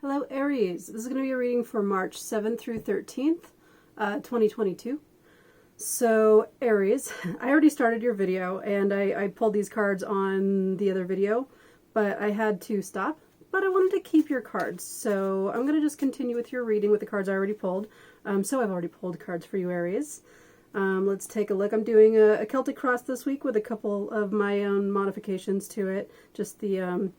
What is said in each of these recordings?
Hello Aries, this is going to be a reading for March 7th through 13th, 2022. So Aries, I already started your video and I pulled these cards on the other video, but I had to stop. But I wanted to keep your cards, so I'm going to just continue with your reading with the cards I already pulled. So I've already pulled cards for you Aries. Let's take a look. I'm doing a Celtic cross this week with a couple of my own modifications to it. Just the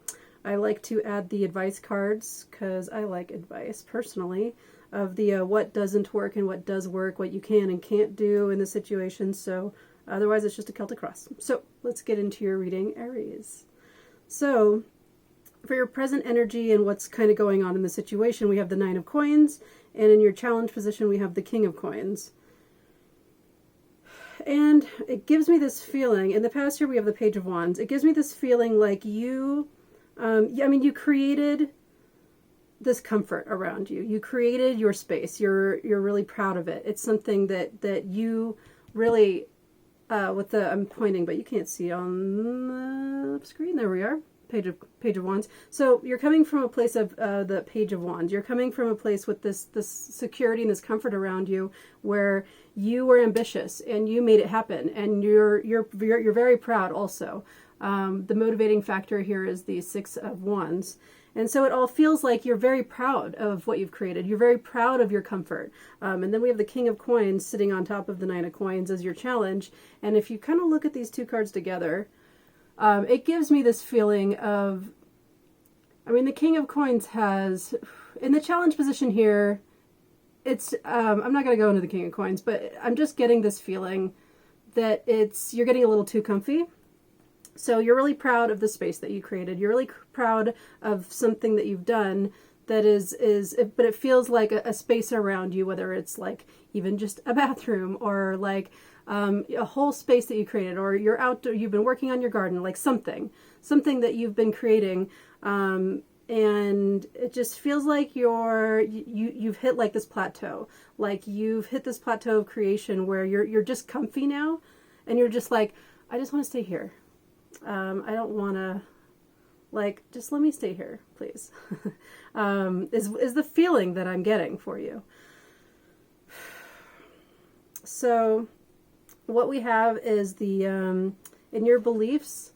I like to add the advice cards because I like advice personally of the what doesn't work and what does work, what you can and can't do in the situation. So otherwise it's just a Celtic cross. So let's get into your reading, Aries. So for your present energy and what's kind of going on in the situation, we have the Nine of Coins, and in your challenge position we have the King of Coins. And it gives me this feeling, in the past year we have the Page of Wands, it gives me this feeling like you you created this comfort around you. You created your space. You're really proud of it. It's something that you really, I'm pointing, but you can't see it on the screen. There we are. Page of Wands. So you're coming from a place of the Page of Wands. You're coming from a place with this security and this comfort around you, where you were ambitious and you made it happen, and you're very proud also. The motivating factor here is the Six of Wands. And so it all feels like you're very proud of what you've created. You're very proud of your comfort. And then we have the King of Coins sitting on top of the Nine of Coins as your challenge. And if you kind of look at these two cards together, it gives me this feeling of, the King of Coins has, in the challenge position here, it's, I'm not going to go into the King of Coins, but I'm just getting this feeling that you're getting a little too comfy. So you're really proud of the space that you created. You're really proud of something that you've done that but it feels like a space around you, whether it's like even just a bathroom or like a whole space that you created, or you're outdoor, you've been working on your garden, like something that you've been creating. And it just feels like you've hit like this plateau, like you've hit this plateau of creation where you're just comfy now, and you're just like, I just want to stay here. I don't want to, just let me stay here, please, is the feeling that I'm getting for you. So what we have is the, in your beliefs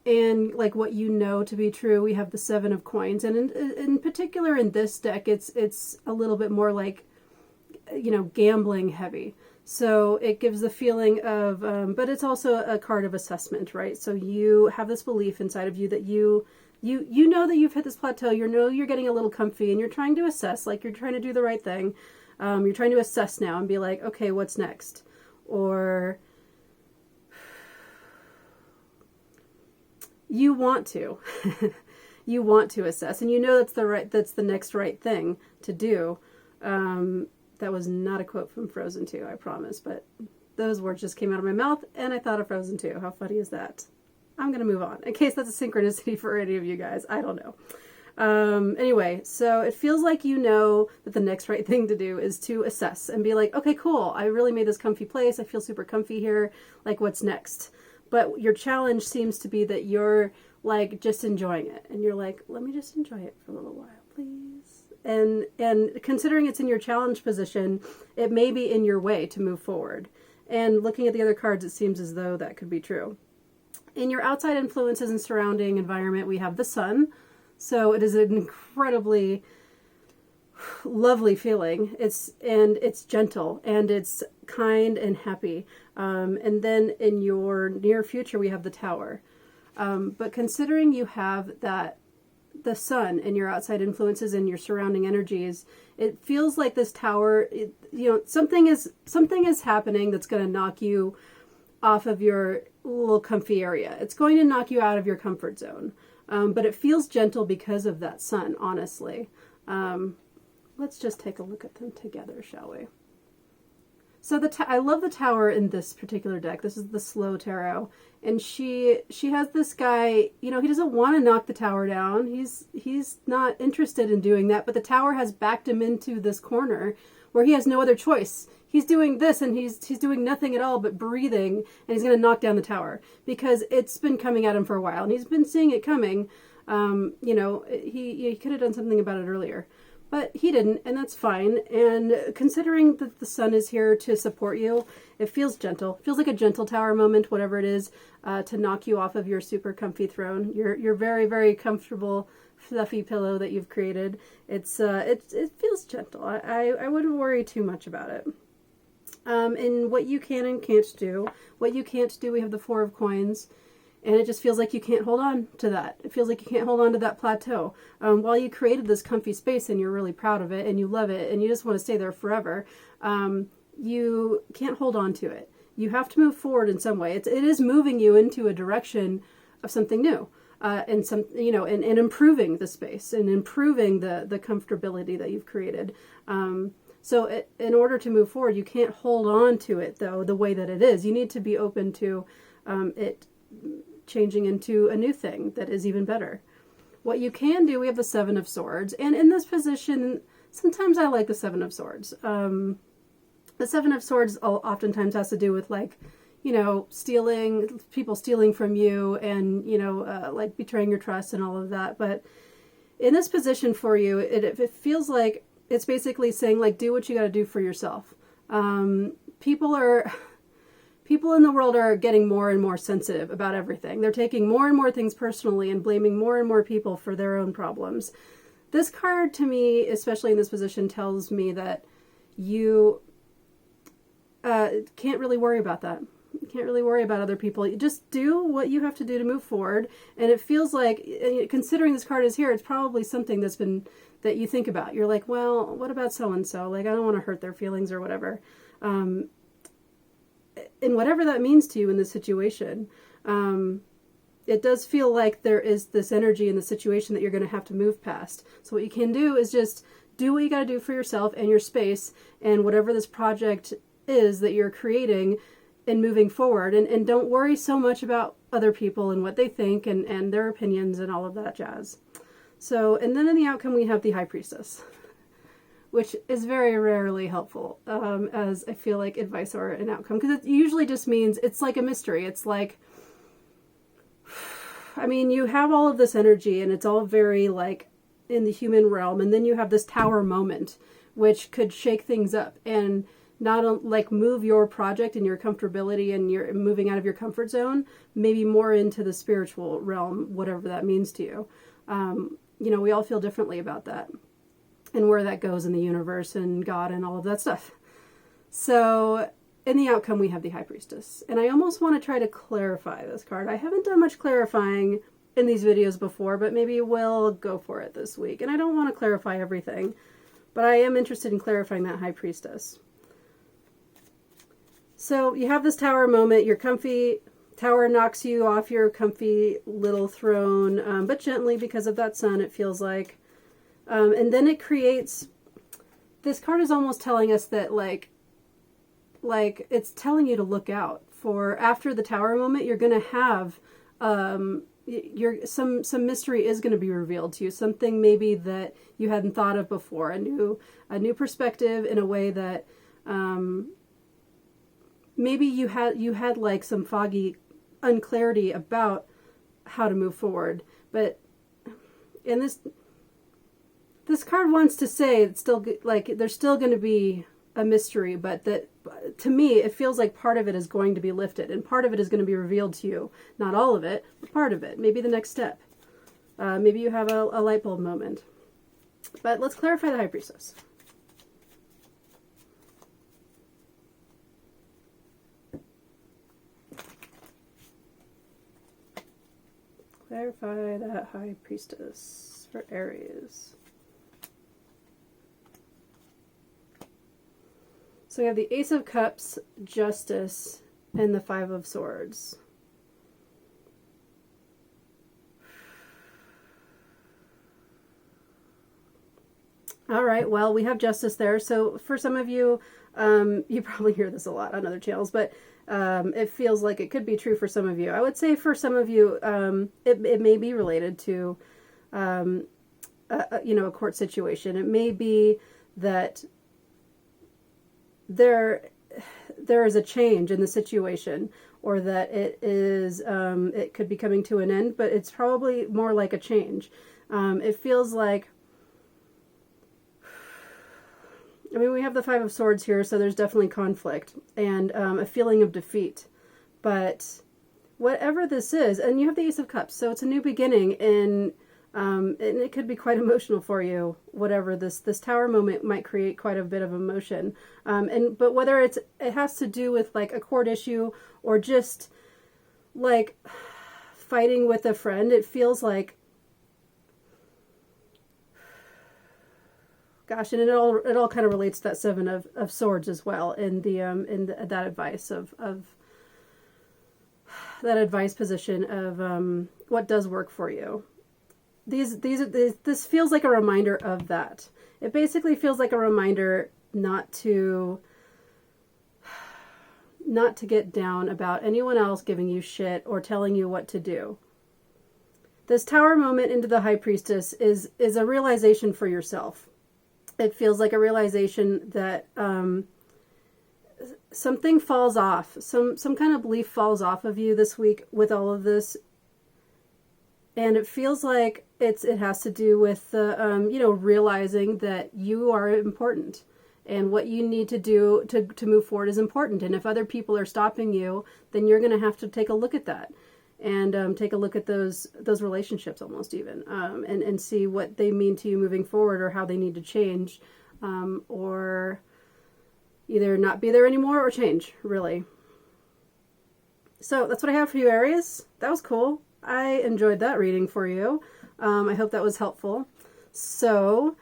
and like what you know to be true, we have the Seven of Coins. And in particular in this deck, it's a little bit more like, gambling heavy. So it gives the feeling of, but it's also a card of assessment, right? So you have this belief inside of you that you know that you've hit this plateau. You're getting a little comfy, and you're trying to assess, like you're trying to do the right thing. You're trying to assess now and be like, okay, what's next? Or you want to, you want to assess, and you know that's the next right thing to do. That was not a quote from Frozen 2, I promise, but those words just came out of my mouth, and I thought of Frozen 2. How funny is that? I'm going to move on, in case that's a synchronicity for any of you guys. I don't know. Anyway, so it feels like you know that the next right thing to do is to assess and be like, okay, cool, I really made this comfy place. I feel super comfy here. Like, what's next? But your challenge seems to be that you're, like, just enjoying it. And you're like, let me just enjoy it for a little while, please. And considering it's in your challenge position, it may be in your way to move forward. And looking at the other cards, it seems as though that could be true. In your outside influences and surrounding environment, we have the Sun. So it is an incredibly lovely feeling. It's gentle, and it's kind and happy. And then in your near future, we have the Tower. But considering you have the Sun and your outside influences and your surrounding energies, it feels like this Tower, something is happening that's going to knock you off of your little comfy area. It's going to knock you out of your comfort zone. But it feels gentle because of that Sun, honestly. Let's just take a look at them together, shall we? So I love the Tower in this particular deck. This is the Slow Tarot. And she has this guy, he doesn't want to knock the Tower down. He's not interested in doing that, but the Tower has backed him into this corner where he has no other choice. He's doing this, and he's doing nothing at all but breathing, and he's going to knock down the Tower because it's been coming at him for a while, and he's been seeing it coming. You know, he could have done something about it earlier. But he didn't, and that's fine. And considering that the sun is here to support you, it feels gentle. It feels like a gentle tower moment, whatever it is, to knock you off of your super comfy throne. Your very, very comfortable, fluffy pillow that you've created. It feels gentle. I wouldn't worry too much about it. And what you can and can't do. What you can't do, we have the Four of Coins. And it just feels like you can't hold on to that. It feels like you can't hold on to that plateau. While you created this comfy space and you're really proud of it and you love it and you just want to stay there forever, you can't hold on to it. You have to move forward in some way. It is moving you into a direction of something new, and some, you know, and improving the space and improving the comfortability that you've created. So in order to move forward, you can't hold on to it though the way that it is. You need to be open to it changing into a new thing that is even better. What you can do, we have the Seven of Swords, and in this position, sometimes I like the Seven of Swords. The Seven of Swords oftentimes has to do with, like, you know, people stealing from you, and, you know, like betraying your trust and all of that. But in this position for you, it feels like it's basically saying, like, do what you got to do for yourself. People in the world are getting more and more sensitive about everything. They're taking more and more things personally and blaming more and more people for their own problems. This card, to me, especially in this position, tells me that you can't really worry about that. You can't really worry about other people. You just do what you have to do to move forward. And it feels like, considering this card is here, it's probably something that you think about. You're like, well, what about so-and-so? Like, I don't want to hurt their feelings or whatever. And whatever that means to you in this situation, it does feel like there is this energy in the situation that you're going to have to move past. So what you can do is just do what you got to do for yourself and your space and whatever this project is that you're creating and moving forward. And don't worry so much about other people and what they think and their opinions and all of that jazz. So, and then in the outcome, we have the High Priestess, which is very rarely helpful as I feel like advice or an outcome, because it usually just means it's like a mystery. It's like, I mean, you have all of this energy and it's all very like in the human realm, and then you have this tower moment which could shake things up and not like move your project and your comfortability and you're moving out of your comfort zone, maybe more into the spiritual realm, whatever that means to you. You know, we all feel differently about that and where that goes in the universe and God and all of that stuff. So in the outcome, we have the High Priestess. And I almost want to try to clarify this card. I haven't done much clarifying in these videos before, but maybe we'll go for it this week. And I don't want to clarify everything, but I am interested in clarifying that High Priestess. So you have this tower moment. Your comfy tower knocks you off your comfy little throne, but gently because of that sun, it feels like. And then it creates, this card is almost telling us that like it's telling you to look out for after the tower moment. You're going to have, some mystery is going to be revealed to you. Something maybe that you hadn't thought of before, a new perspective in a way that, maybe you had like some foggy unclarity about how to move forward. But in this card wants to say it's still like there's still going to be a mystery, but that to me it feels like part of it is going to be lifted and part of it is going to be revealed to you. Not all of it, but part of it. Maybe the next step. Maybe you have a light bulb moment. But let's clarify the High Priestess. Clarify that High Priestess for Aries. So we have the Ace of Cups, Justice, and the Five of Swords. All right, well, we have Justice there. So for some of you, you probably hear this a lot on other channels, but it feels like it could be true for some of you. I would say for some of you, it may be related to, a court situation. It may be that there is a change in the situation, or that it is, it could be coming to an end, but it's probably more like a change. It feels like, I mean, we have the Five of Swords here, so there's definitely conflict and a feeling of defeat. But whatever this is, and you have the Ace of Cups, so it's a new beginning, and it could be quite emotional for you. Whatever this Tower moment might create quite a bit of emotion. But whether it has to do with like a court issue or just like fighting with a friend, it feels like, gosh, and it all kind of relates to that Seven of Swords as well, in that advice of that advice position of what does work for you. This feels like a reminder of that. It basically feels like a reminder not to get down about anyone else giving you shit or telling you what to do. This Tower moment into the High Priestess is a realization for yourself. It feels like a realization that something falls off. Some kind of belief falls off of you this week with all of this. And it feels like it has to do with realizing that you are important and what you need to do to move forward is important. And if other people are stopping you, then you're going to have to take a look at that and take a look at those relationships almost even, and see what they mean to you moving forward or how they need to change, or either not be there anymore or change, really. So that's what I have for you, Aries. That was cool. I enjoyed that reading for you. I hope that was helpful. So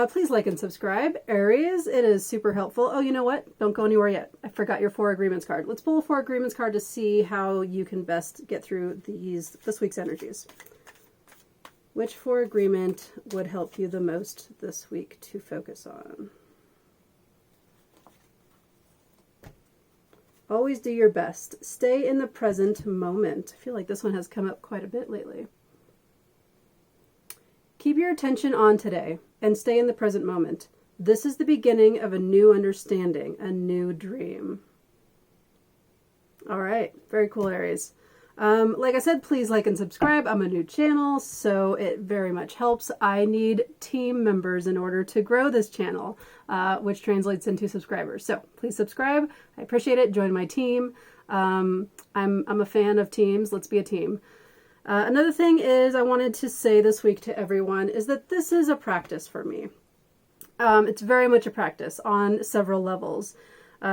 please like and subscribe. Aries, it is super helpful. Oh, you know what? Don't go anywhere yet. I forgot your 4 agreements card. Let's pull a 4 agreements card to see how you can best get through this week's energies. Which 4 agreement would help you the most this week to focus on? Always do your best. Stay in the present moment. I feel like this one has come up quite a bit lately. Keep your attention on today and stay in the present moment. This is the beginning of a new understanding, a new dream. All right. Very cool, Aries. Like I said, please like and subscribe. I'm a new channel, so it very much helps. I need team members in order to grow this channel, which translates into subscribers. So please subscribe. I appreciate it. Join my team. I'm a fan of teams. Let's be a team. Another thing is I wanted to say this week to everyone is that this is a practice for me. It's very much a practice on several levels.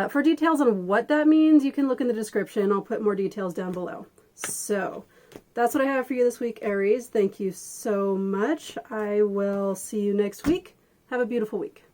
For details on what that means, you can look in the description. I'll put more details down below. So that's what I have for you this week, Aries. Thank you so much. I will see you next week. Have a beautiful week.